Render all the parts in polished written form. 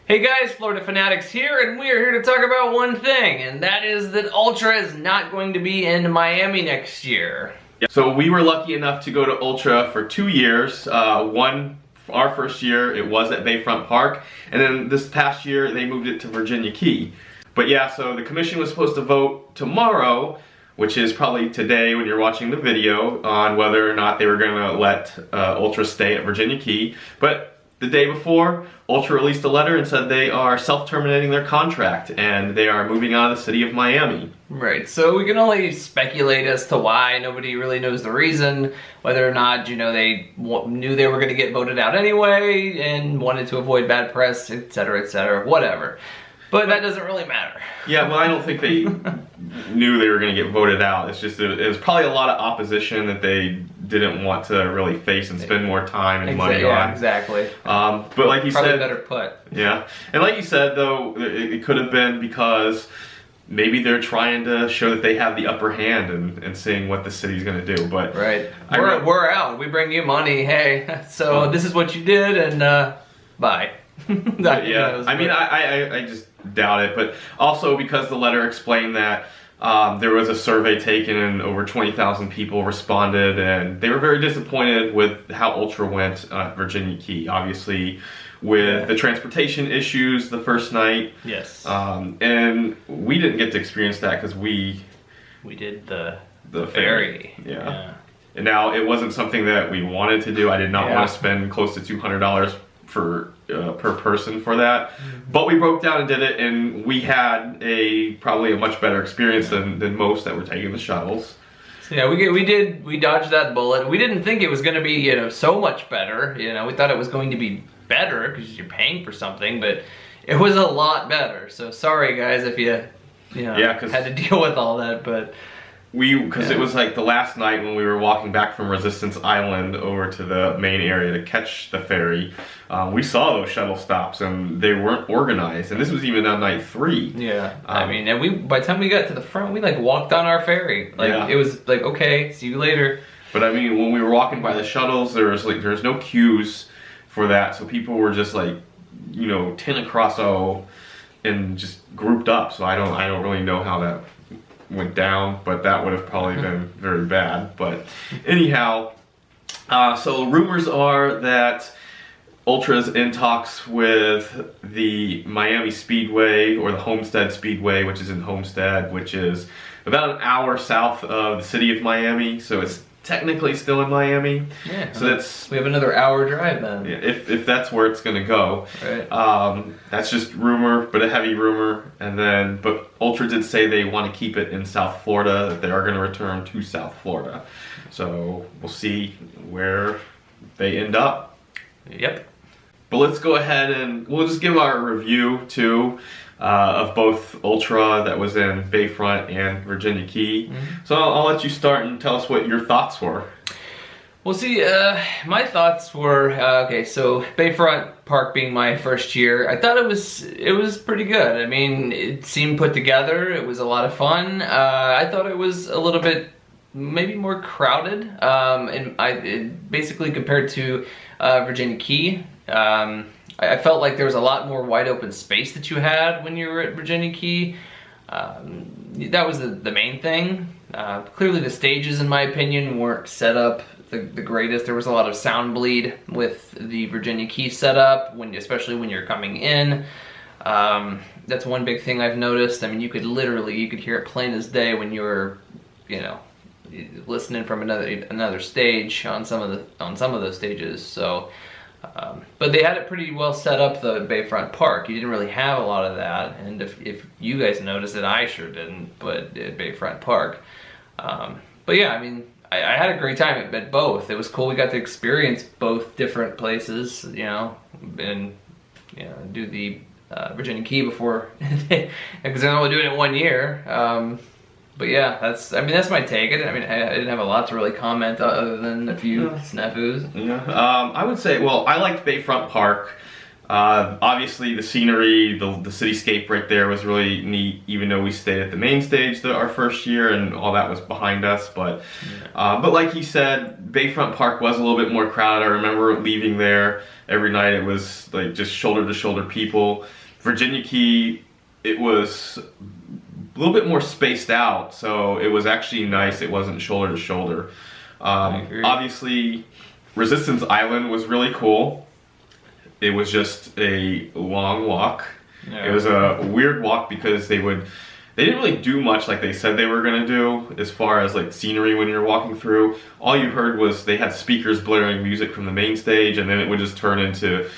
Hey guys, Florida Fanatics here, and we are here to talk about one thing, and that is that Ultra is not going to be in Miami next year. So we were lucky enough to go to Ultra for 2 years. Our first year, it was at Bayfront Park, and then this past year, they moved it to Virginia Key. But yeah, so the commission was supposed to vote tomorrow, which is probably today when you're watching the video, on whether or not they were going to let Ultra stay at Virginia Key. But the day before, Ultra released a letter and said they are self-terminating their contract and they are moving out of the city of Miami. Right, so we can only speculate as to why. Nobody really knows the reason, whether or not, you know, they knew they were going to get voted out anyway and wanted to avoid bad press, etc., whatever. But that doesn't really matter. Yeah, well, I don't think they knew they were going to get voted out. It's just it was probably a lot of opposition that they didn't want to really face and spend more time and money on. Yeah, exactly. But like you probably said, better put. Yeah, and like you said, though, it could have been because maybe they're trying to show that they have the upper hand and seeing what the city's going to do. But right, we're out. We bring you money. Hey, so this is what you did, and bye. Yeah, I mean, I just doubt it, but also because the letter explained that there was a survey taken and over 20,000 people responded, and they were very disappointed with how Ultra went at Virginia Key, obviously with the transportation issues the first night. Yes. And we didn't get to experience that because we did the ferry. Yeah. And now it wasn't something that we wanted to do. I did not want to spend close to $200 for per person for that, but we broke down and did it, and we had probably a much better experience than most that were taking the shuttles. So yeah, we dodged that bullet. We didn't think it was going to be, you know, so much better. You know, we thought it was going to be better because you're paying for something, but it was a lot better. So sorry guys if you know had to deal with all that, but because it was like the last night when we were walking back from Resistance Island over to the main area to catch the ferry, we saw those shuttle stops and they weren't organized, and this was even on night 3. Yeah, I mean, and by the time we got to the front, we like walked on our ferry. Like it was like, okay, see you later. But I mean, when we were walking by the shuttles, there was no queues for that, so people were just like, you know, 10 across O and just grouped up. So I don't really know how that went down, but that would have probably been very bad. But anyhow, so rumors are that Ultra's in talks with the Miami Speedway, or the Homestead Speedway, which is in Homestead, which is about an hour south of the city of Miami, so it's technically still in Miami. Yeah, so we have another hour drive then. Yeah, if that's where it's gonna go. Right. That's just rumor, but a heavy rumor. But Ultra did say they want to keep it in South Florida, that they are gonna return to South Florida. So we'll see where they end up. Yep. But let's go ahead and we'll just give our review too of both Ultra that was in Bayfront and Virginia Key. So I'll let you start and tell us what your thoughts were. Well, see, my thoughts were okay. So Bayfront Park being my first year, I thought it was pretty good. I mean, it seemed put together. It was a lot of fun. I thought it was a little bit maybe more crowded, and basically compared to Virginia Key. I felt like there was a lot more wide open space that you had when you were at Virginia Key. That was the main thing. Clearly the stages, in my opinion, weren't set up the greatest. There was a lot of sound bleed with the Virginia Key setup, especially when you're coming in. That's one big thing I've noticed. I mean, you could hear it plain as day when you were, you know, listening from another stage on some of those stages. So. But they had it pretty well set up, the Bayfront Park. You didn't really have a lot of that, and if you guys noticed it, I sure didn't, but at Bayfront Park. But yeah, I mean, I had a great time at both. It was cool. We got to experience both different places, you know, and do the Virginia Key before, because they're only doing it 1 year. But yeah, that's my take. I didn't have a lot to really comment other than a few snafus. Yeah. I would say, well, I liked Bayfront Park. Obviously, the scenery, the cityscape right there was really neat, even though we stayed at the main stage our first year and all that was behind us. But like he said, Bayfront Park was a little bit more crowded. I remember leaving there every night. It was like just shoulder to shoulder people. Virginia Key, it was a little bit more spaced out, so it was actually nice. It wasn't shoulder to shoulder. Obviously, Resistance Island was really cool. It was just a long walk. Yeah. It was a weird walk because they didn't really do much like they said they were gonna do as far as like scenery when you're walking through. All you heard was they had speakers blaring music from the main stage, and then it would just turn into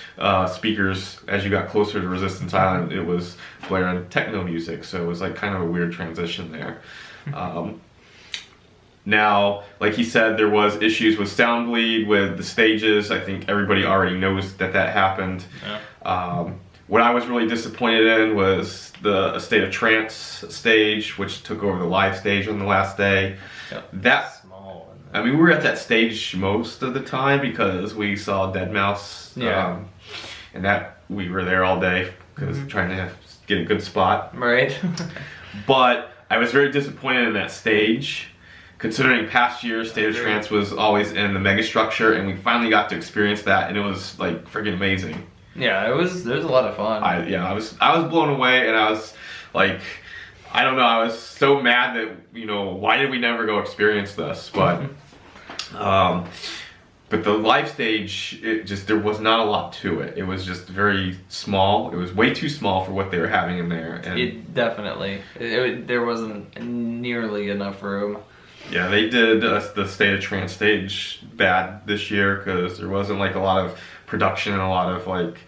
speakers as you got closer to Resistance Island. It was blaring techno music, so it was like kind of a weird transition there. Now, like he said, there was issues with sound bleed with the stages. I think everybody already knows that happened. Yeah. What I was really disappointed in was the State of Trance stage, which took over the live stage on the last day. Yep. That's small. I mean, we were at that stage most of the time because we saw Deadmau5. Yeah. And that we were there all day because trying to get a good spot. Right. But I was very disappointed in that stage. Considering past years, State of Trance was always in the megastructure, and we finally got to experience that, and it was like freaking amazing. Yeah, it was a lot of fun. I was blown away, and I was like, I don't know, I was so mad that, why did we never go experience this? But but the live stage, there was not a lot to it. It was just very small. It was way too small for what they were having in there. And there wasn't nearly enough room. Yeah, they did the State of Trance stage bad this year because there wasn't like a lot of production and a lot of like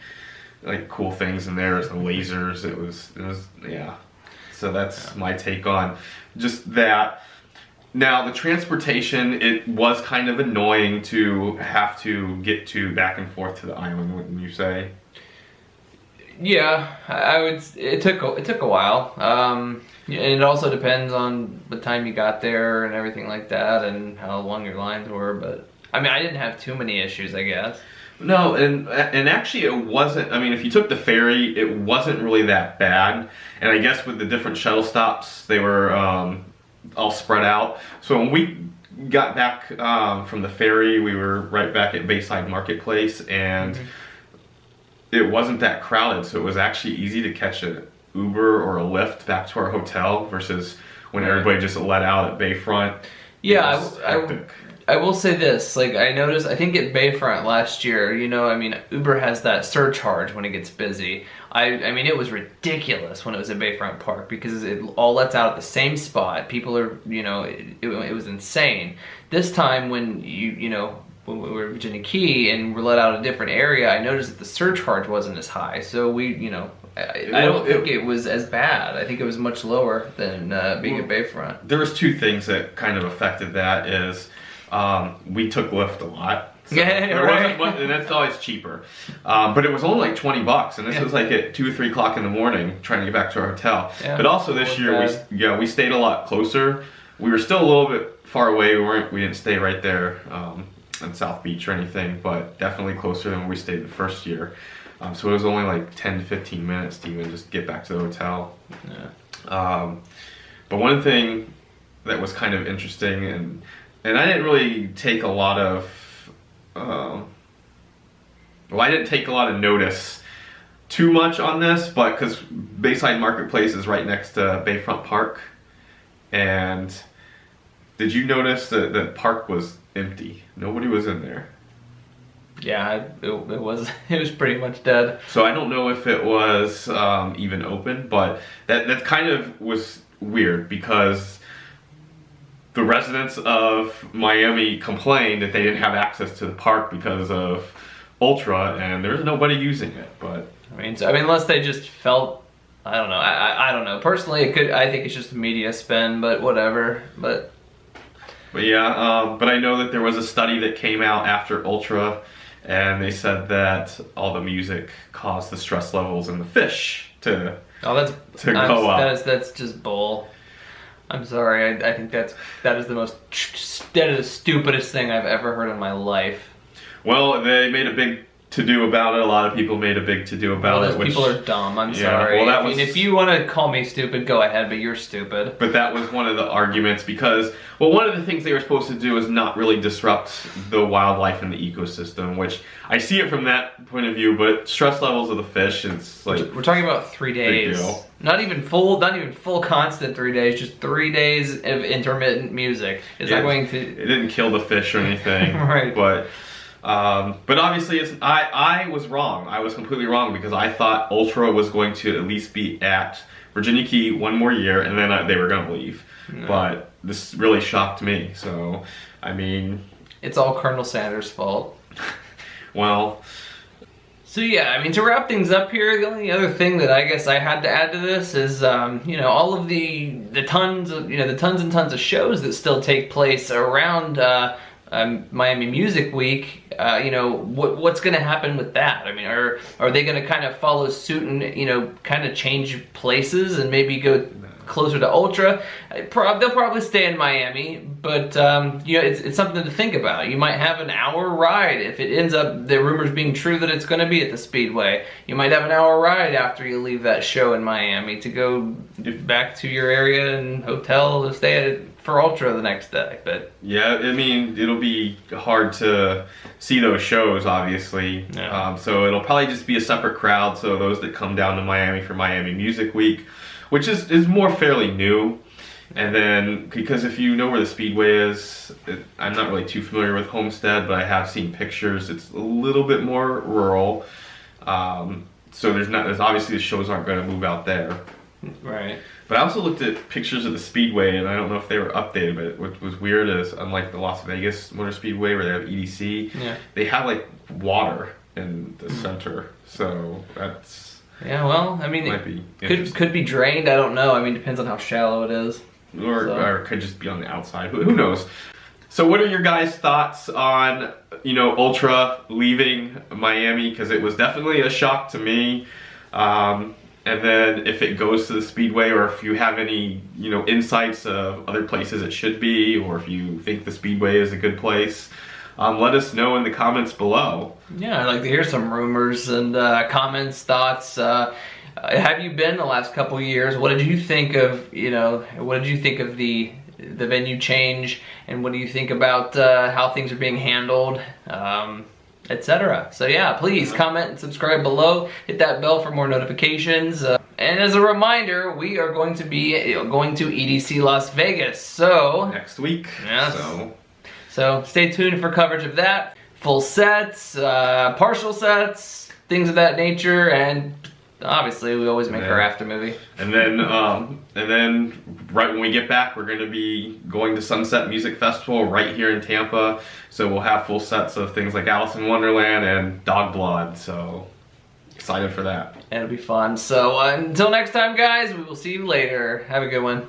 cool things in there. There's no lasers. It was yeah. So that's my take on just that. Now the transportation, it was kind of annoying to have to get to back and forth to the island, wouldn't you say? Yeah, I would. It took a while. And it also depends on the time you got there and everything like that, and how long your lines were. But I mean, I didn't have too many issues, I guess. No, and actually, it wasn't. I mean, if you took the ferry, it wasn't really that bad. And I guess with the different shuttle stops, they were all spread out. So when we got back from the ferry, we were right back at Bayside Marketplace, and it wasn't that crowded. So it was actually easy to catch an Uber or a Lyft back to our hotel versus when everybody just let out at Bayfront. Yeah, I will say this, like I noticed, I think at Bayfront last year, I mean, Uber has that surcharge when it gets busy. I mean, it was ridiculous when it was at Bayfront Park because it all lets out at the same spot. People are, it was insane. This time when when we were at Virginia Key and we're let out a different area, I noticed that the surcharge wasn't as high. So I don't think it was as bad. I think it was much lower than being at Bayfront. There was two things that kind of affected that is we took Lyft a lot. So right. And that's always cheaper. But it was only like $20, and this was like at 2 or 3 o'clock in the morning trying to get back to our hotel. Yeah. But also this year, we stayed a lot closer. We were still a little bit far away. We didn't stay right there on South Beach or anything, but definitely closer than when we stayed the first year. So it was only like 10 to 15 minutes to even just get back to the hotel. Yeah. But one thing that was kind of interesting, and I didn't really take a lot of, I didn't take a lot of notice too much on this, but because Bayside Marketplace is right next to Bayfront Park, and did you notice that the park was empty? Nobody was in there. Yeah, it was pretty much dead. So I don't know if it was even open, but that kind of was weird because the residents of Miami complained that they didn't have access to the park because of Ultra, and there's nobody using it. But I mean, unless they just felt, I don't know. I don't know. Personally, I think it's just a media spin, but whatever. But yeah, but I know that there was a study that came out after Ultra, and they said that all the music caused the stress levels in the fish to go up. That's just bull. I'm sorry. I think that is the stupidest thing I've ever heard in my life. Well, they made a big to do about it. A lot of people made a big to do about Well, it. those people are dumb. I'm sorry. Well, that I mean, if you want to call me stupid, go ahead, but you're stupid. But that was one of the arguments because, well, one of the things they were supposed to do is not really disrupt the wildlife and the ecosystem, which I see it from that point of view. But stress levels of the fish, it's like we're talking about 3 days. deal. Not even full constant 3 days. Just 3 days of intermittent music. Is that going to? It didn't kill the fish or anything, Right? But obviously, I was wrong. I was completely wrong because I thought Ultra was going to at least be at Virginia Key one more year, and then they were going to leave. No. But this really shocked me. So, I mean, it's all Colonel Sanders' fault. Well. So yeah, I mean, to wrap things up here, the only other thing that I guess I had to add to this is, you know, all of the tons and tons of shows that still take place around Miami Music Week. You know, what's going to happen with that? I mean, are they going to kind of follow suit and, you know, kind of change places and maybe go closer to Ultra? They'll probably stay in Miami, but you know, it's something to think about. You might have an hour ride if it ends up the rumors being true that it's going to be at the Speedway. You might have an hour ride after you leave that show in Miami to go back to your area and hotel to stay at it for Ultra the next day. But yeah, I mean, it'll be hard to see those shows, obviously. Yeah. So it'll probably just be a separate crowd. So those that come down to Miami for Miami Music Week, which is more fairly new. And then, because if you know where the Speedway is, I'm not really too familiar with Homestead, but I have seen pictures. It's a little bit more rural. So there's obviously the shows aren't going to move out there. Right. But I also looked at pictures of the Speedway, and I don't know if they were updated, but what was weird is, unlike the Las Vegas Motor Speedway where they have EDC, yeah, they have like water in the center. So that's... Yeah, well, I mean, it could be drained. I don't know. I mean, depends on how shallow it is. Or it could just be on the outside. Who knows? So what are your guys' thoughts on, you know, Ultra leaving Miami? Because it was definitely a shock to me. And then if it goes to the Speedway, or if you have any, you know, insights of other places it should be, or if you think the Speedway is a good place, let us know in the comments below. Yeah, I'd like to hear some rumors and comments, thoughts. Have you been the last couple years? What did you think of, you know, what did you think of the venue change, and what do you think about how things are being handled, etc. So yeah, please comment and subscribe below. Hit that bell for more notifications. And as a reminder, we are going to be going to EDC Las Vegas. So next week. Yes. So stay tuned for coverage of that. Full sets, partial sets, things of that nature, and obviously we always make our after movie. And then right when we get back, we're going to be going to Sunset Music Festival right here in Tampa. So we'll have full sets of things like Alice in Wonderland and Dog Blood. So excited for that. It'll be fun. So until next time, guys, we will see you later. Have a good one.